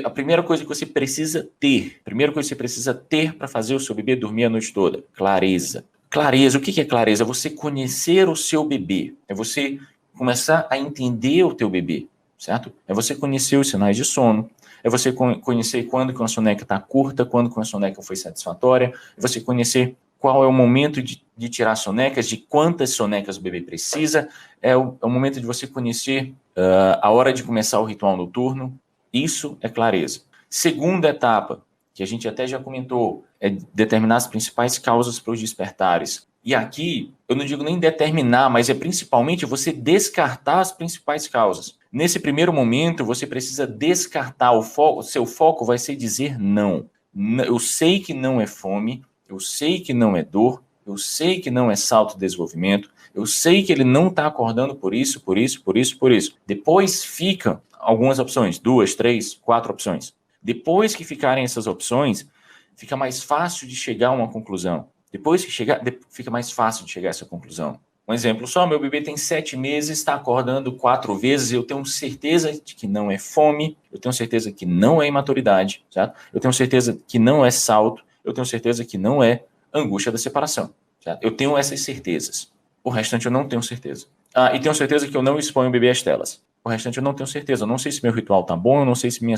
a primeira coisa que você precisa ter para fazer o seu bebê dormir a noite toda, clareza. Clareza, o que é clareza? É você conhecer o seu bebê, é você começar a entender o teu bebê, certo? É você conhecer os sinais de sono, é você conhecer quando que uma soneca está curta, quando que uma soneca foi satisfatória, é você conhecer qual é o momento de tirar sonecas, de quantas sonecas o bebê precisa, é o momento de você conhecer a hora de começar o ritual noturno. Isso é clareza. Segunda etapa, que a gente até já comentou, é determinar as principais causas para os despertares. E aqui, eu não digo nem determinar, mas é principalmente você descartar as principais causas. Nesse primeiro momento, você precisa descartar o seu foco vai ser dizer não. Eu sei que não é fome, eu sei que não é dor, eu sei que não é salto de desenvolvimento, eu sei que ele não está acordando por isso, por isso, por isso, por isso. Depois ficam algumas opções, 2, 3, 4 opções. Depois que ficarem essas opções, fica mais fácil de chegar a uma conclusão. Depois que chegar, fica mais fácil de chegar a essa conclusão. Um exemplo só, meu bebê tem 7 meses, está acordando 4 vezes, eu tenho certeza de que não é fome, eu tenho certeza que não é imaturidade, certo? Eu tenho certeza que não é salto, eu tenho certeza que não é angústia da separação, certo? Eu tenho essas certezas. O restante eu não tenho certeza. E tenho certeza que eu não exponho o bebê às telas. O restante eu não tenho certeza. Eu não sei se meu ritual tá bom, eu não sei se minha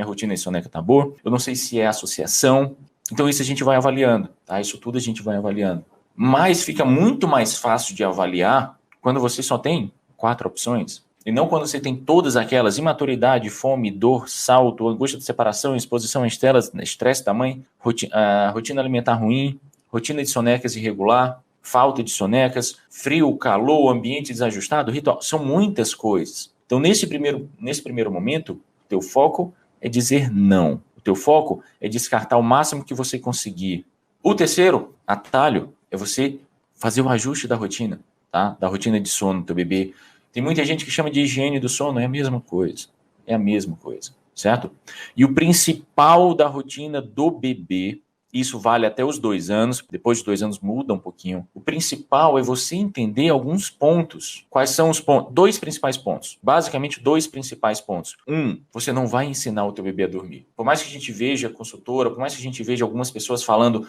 rotina de soneca tá boa, eu não sei se é associação. Então isso a gente vai avaliando, tá? Isso tudo a gente vai avaliando. Mas fica muito mais fácil de avaliar quando você só tem 4 opções. E não quando você tem todas aquelas: imaturidade, fome, dor, salto, angústia de separação, exposição às telas, estresse da mãe, rotina alimentar ruim, rotina de sonecas irregular, falta de sonecas, frio, calor, ambiente desajustado, ritual. São muitas coisas. Então, nesse primeiro momento, o teu foco é dizer não. O teu foco é descartar o máximo que você conseguir. O terceiro atalho é você fazer o ajuste da rotina, tá? Da rotina de sono do teu bebê. Tem muita gente que chama de higiene do sono, é a mesma coisa. É a mesma coisa, certo? E o principal da rotina do bebê, isso vale até os 2 anos, depois de 2 anos muda um pouquinho. O principal é você entender alguns pontos. Quais são os pontos? 2 principais pontos. Basicamente, 2 principais pontos. Você não vai ensinar o teu bebê a dormir. Por mais que a gente veja consultora, por mais que a gente veja algumas pessoas falando: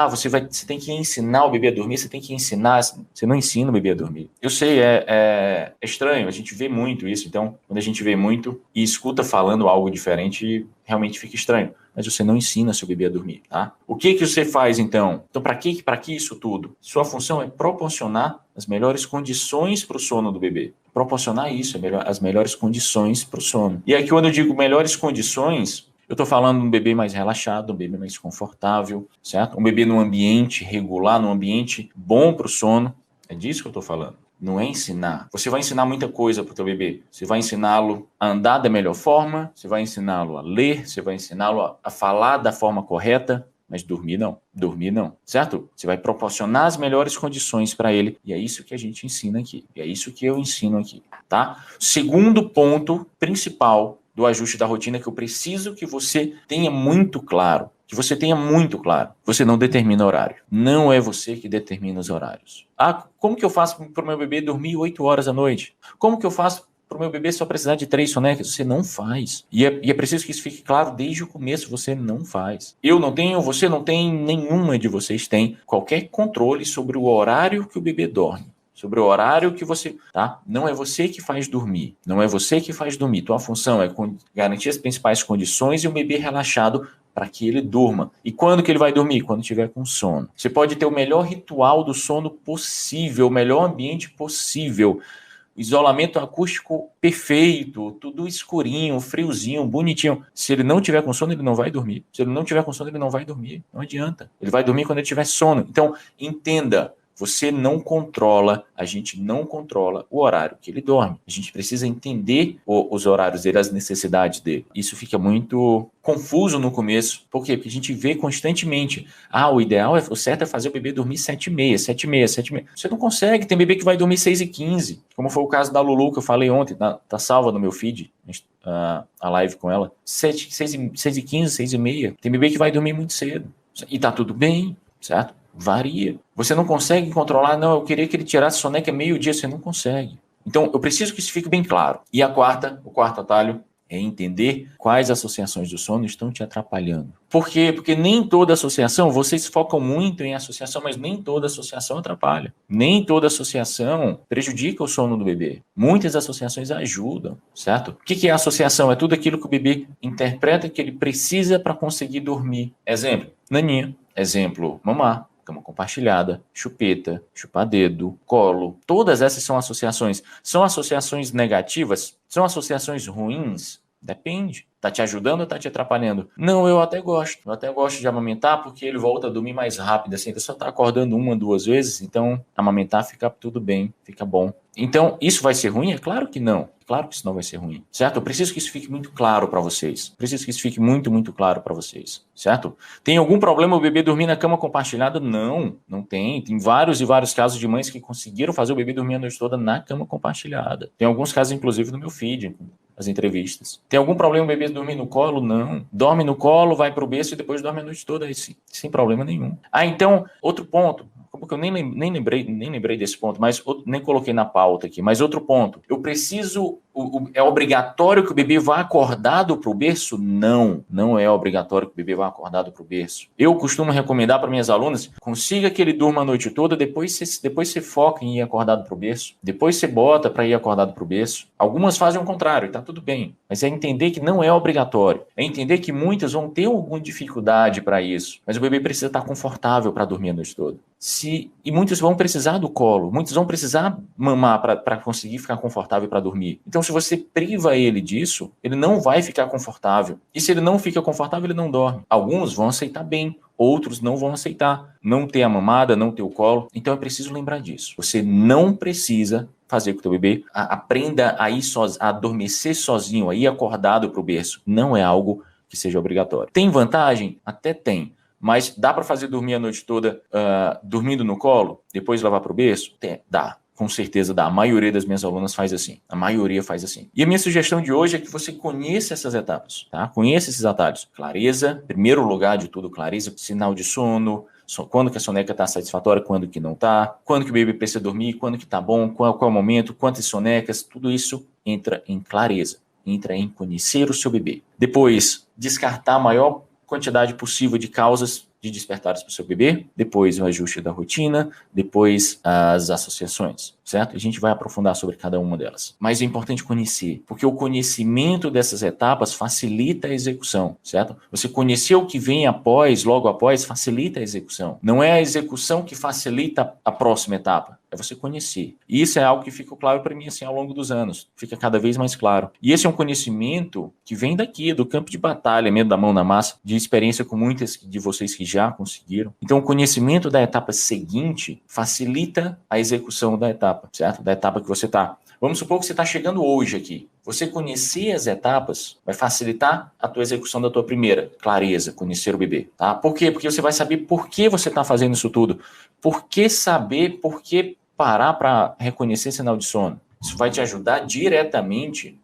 você tem que ensinar o bebê a dormir, você tem que ensinar. Você não ensina o bebê a dormir. Eu sei, é estranho, a gente vê muito isso. Então, quando a gente vê muito e escuta falando algo diferente, realmente fica estranho. Mas você não ensina seu bebê a dormir, tá? O que você faz, então? Então, para que isso tudo? Sua função é proporcionar as melhores condições para o sono do bebê. Proporcionar isso, as melhores condições para o sono. E aqui, quando eu digo melhores condições, eu estou falando de um bebê mais relaxado, um bebê mais confortável, certo? Um bebê num ambiente regular, num ambiente bom para o sono. É disso que eu estou falando. Não é ensinar. Você vai ensinar muita coisa para o teu bebê. Você vai ensiná-lo a andar da melhor forma, você vai ensiná-lo a ler, você vai ensiná-lo a falar da forma correta, mas dormir não, certo? Você vai proporcionar as melhores condições para ele, e é isso que a gente ensina aqui, e é isso que eu ensino aqui, tá? Segundo ponto principal do ajuste da rotina que eu preciso que você tenha muito claro, você não determina horário. Não é você que determina os horários. Como que eu faço para o meu bebê dormir 8 horas à noite? Como que eu faço para o meu bebê só precisar de 3 sonecas? Você não faz. E é preciso que isso fique claro desde o começo. Você não faz. Eu não tenho, você não tem, nenhuma de vocês tem qualquer controle sobre o horário que o bebê dorme. Sobre o horário que você, tá? Não é você que faz dormir. Não é você que faz dormir. Tua função é garantir as principais condições e o bebê relaxado para que ele durma. E quando que ele vai dormir? Quando tiver com sono. Você pode ter o melhor ritual do sono possível, o melhor ambiente possível, isolamento acústico perfeito, tudo escurinho, friozinho, bonitinho. Se ele não tiver com sono, ele não vai dormir. Se ele não tiver com sono, ele não vai dormir. Não adianta. Ele vai dormir quando ele tiver sono. Então, entenda. Você não controla, a gente não controla o horário que ele dorme. A gente precisa entender os horários dele, as necessidades dele. Isso fica muito confuso no começo. Por quê? Porque a gente vê constantemente. O ideal, o certo é fazer o bebê dormir 7h30, 7h30, 7h30. Você não consegue, tem bebê que vai dormir 6h15. Como foi o caso da Lulu, que eu falei ontem, tá salva no meu feed, a live com ela. 6h15, 6h30. Tem bebê que vai dormir muito cedo. E tá tudo bem, certo? Varia. Você não consegue controlar, não, eu queria que ele tirasse soneca meio-dia, você não consegue. Então, eu preciso que isso fique bem claro. E o quarto atalho É entender quais associações do sono estão te atrapalhando. Por quê? Porque nem toda associação, vocês focam muito em associação, mas nem toda associação atrapalha. Nem toda associação prejudica o sono do bebê. Muitas associações ajudam, certo? O que é associação? É tudo aquilo que o bebê interpreta que ele precisa para conseguir dormir. Exemplo, naninha. Exemplo, mamar. Cama compartilhada, chupeta, chupar dedo, colo. Todas essas são associações. São associações negativas? São associações ruins? Depende. Tá te ajudando ou tá te atrapalhando? Não, eu até gosto. Eu até gosto de amamentar porque ele volta a dormir mais rápido. Assim, ele só tá acordando 1, 2 vezes, então amamentar fica tudo bem, fica bom. Então, isso vai ser ruim? É claro que não. Claro que isso não vai ser ruim, certo? Eu preciso que isso fique muito claro para vocês. Preciso que isso fique muito, muito claro para vocês, certo? Tem algum problema o bebê dormir na cama compartilhada? Não, não tem. Tem vários e vários casos de mães que conseguiram fazer o bebê dormir a noite toda na cama compartilhada. Tem alguns casos, inclusive, no meu feed, as entrevistas. Tem algum problema o bebê dormir no colo? Não. Dorme no colo, vai pro berço e depois dorme a noite toda, aí, sem problema nenhum. Então, outro ponto. Porque eu nem lembrei desse ponto, mas nem coloquei na pauta aqui. Mas outro ponto. Eu preciso... É obrigatório que o bebê vá acordado para o berço? Não, não é obrigatório que o bebê vá acordado para o berço. Eu costumo recomendar para minhas alunas, consiga que ele durma a noite toda, depois você foca em ir acordado para o berço. Depois você bota para ir acordado para o berço. Algumas fazem o contrário, e tá tudo bem. Mas é entender que não é obrigatório. É entender que muitas vão ter alguma dificuldade para isso. Mas o bebê precisa estar confortável para dormir a noite toda. E muitos vão precisar do colo, muitos vão precisar mamar para conseguir ficar confortável para dormir. Então, se você priva ele disso, ele não vai ficar confortável. E se ele não fica confortável, ele não dorme. Alguns vão aceitar bem, outros não vão aceitar. Não ter a mamada, não ter o colo. Então, é preciso lembrar disso. Você não precisa fazer com que o teu bebê aprenda a adormecer sozinho, a ir acordado para o berço. Não é algo que seja obrigatório. Tem vantagem? Até tem. Mas dá para fazer dormir a noite toda dormindo no colo, depois levar para o berço? Dá. Com certeza dá. A maioria das minhas alunas faz assim. A maioria faz assim. E a minha sugestão de hoje é que você conheça essas etapas, tá? Conheça esses atalhos. Clareza, primeiro lugar de tudo, clareza, sinal de sono, quando que a soneca está satisfatória, quando que não está, quando que o bebê precisa dormir, quando que está bom, qual é o momento, quantas sonecas, tudo isso entra em clareza, entra em conhecer o seu bebê. Depois, descartar a maior quantidade possível de causas de despertares para o seu bebê, depois o ajuste da rotina, depois as associações, certo? A gente vai aprofundar sobre cada uma delas. Mas é importante conhecer, porque o conhecimento dessas etapas facilita a execução, certo? Você conhecer o que vem logo após, facilita a execução. Não é a execução que facilita a próxima etapa, é você conhecer. E isso é algo que fica claro para mim assim ao longo dos anos, fica cada vez mais claro. E esse é um conhecimento que vem daqui, do campo de batalha, mesmo da mão na massa, de experiência com muitas de vocês que já conseguiram. Então, o conhecimento da etapa seguinte facilita a execução da etapa, certo? Da etapa que você está. Vamos supor que você está chegando hoje aqui. Você conhecer as etapas vai facilitar a tua execução da tua primeira. Clareza, conhecer o bebê, tá? Por quê? Porque você vai saber por que você está fazendo isso tudo. Por que parar para reconhecer sinal de sono? Isso vai te ajudar diretamente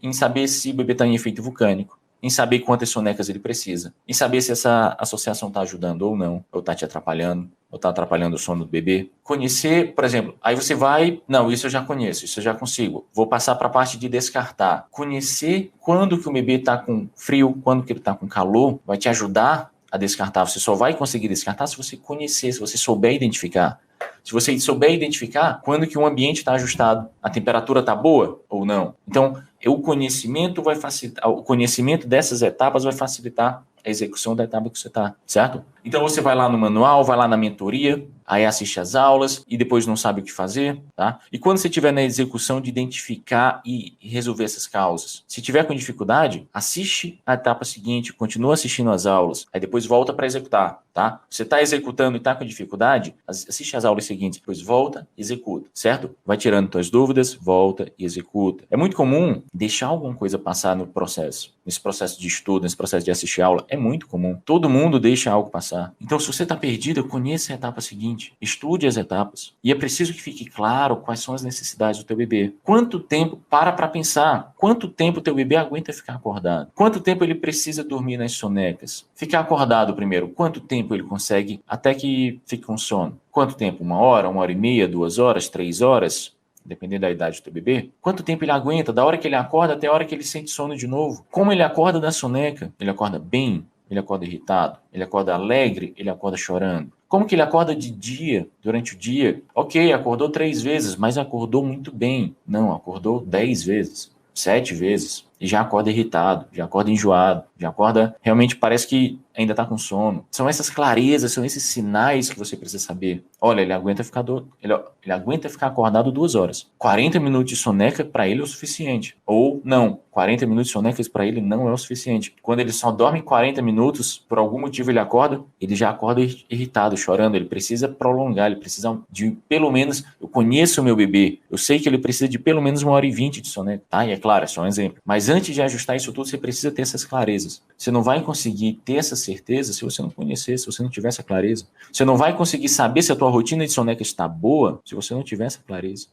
em saber se o bebê está em efeito vulcânico, em saber quantas sonecas ele precisa, em saber se essa associação está ajudando ou não, ou está te atrapalhando, ou está atrapalhando o sono do bebê. Conhecer, por exemplo, aí você vai, não, isso eu já conheço, isso eu já consigo. Vou passar para a parte de descartar. Conhecer quando que o bebê está com frio, quando que ele está com calor, vai te ajudar a descartar. Você só vai conseguir descartar se você conhecer, se você souber identificar. Se você souber identificar quando que um ambiente está ajustado, a temperatura está boa ou não. Então, o conhecimento vai facilitar, o conhecimento dessas etapas vai facilitar a execução da etapa que você está, certo? Então você vai lá no manual, vai lá na mentoria, aí assiste as aulas e depois não sabe o que fazer, tá? E quando você estiver na execução de identificar e resolver essas causas, se tiver com dificuldade, assiste a etapa seguinte, continua assistindo as aulas, aí depois volta para executar, tá? Você está executando e está com dificuldade, assiste as aulas seguintes, depois volta e executa, certo? Vai tirando suas dúvidas, volta e executa. É muito comum deixar alguma coisa passar no processo, nesse processo de estudo, nesse processo de assistir aula, é muito comum. Todo mundo deixa algo passar. Então, se você está perdido, conheça a etapa seguinte, estude as etapas. E é preciso que fique claro quais são as necessidades do teu bebê. Quanto tempo, para pensar, quanto tempo o teu bebê aguenta ficar acordado? Quanto tempo ele precisa dormir nas sonecas? Ficar acordado primeiro, quanto tempo ele consegue até que fique com sono? Quanto tempo? 1 hora, 1 hora e meia, 2 horas, 3 horas? dependendo da idade do teu bebê, quanto tempo ele aguenta, da hora que ele acorda até a hora que ele sente sono de novo. Como ele acorda da soneca? Ele acorda bem? Ele acorda irritado? Ele acorda alegre? Ele acorda chorando? Como que ele acorda de dia, durante o dia? Ok, acordou 3 vezes, mas acordou muito bem. Não, acordou 10 vezes, 7 vezes. E já acorda irritado, já acorda enjoado, já acorda, realmente parece que ainda está com sono. São essas clarezas, são esses sinais que você precisa saber. Olha, ele aguenta ficar acordado 2 horas. 40 minutos de soneca para ele é o suficiente. Ou não, 40 minutos de soneca para ele não é o suficiente. Quando ele só dorme 40 minutos, por algum motivo ele já acorda irritado, chorando. Ele precisa prolongar, ele precisa de pelo menos, eu conheço o meu bebê, eu sei que ele precisa de pelo menos 1h20 de soneca, tá? E é claro, é só um exemplo. Mas antes de ajustar isso tudo, você precisa ter essas clarezas. Você não vai conseguir ter essa certeza se você não conhecer, se você não tiver essa clareza. Você não vai conseguir saber se a tua rotina de soneca está boa se você não tiver essa clareza.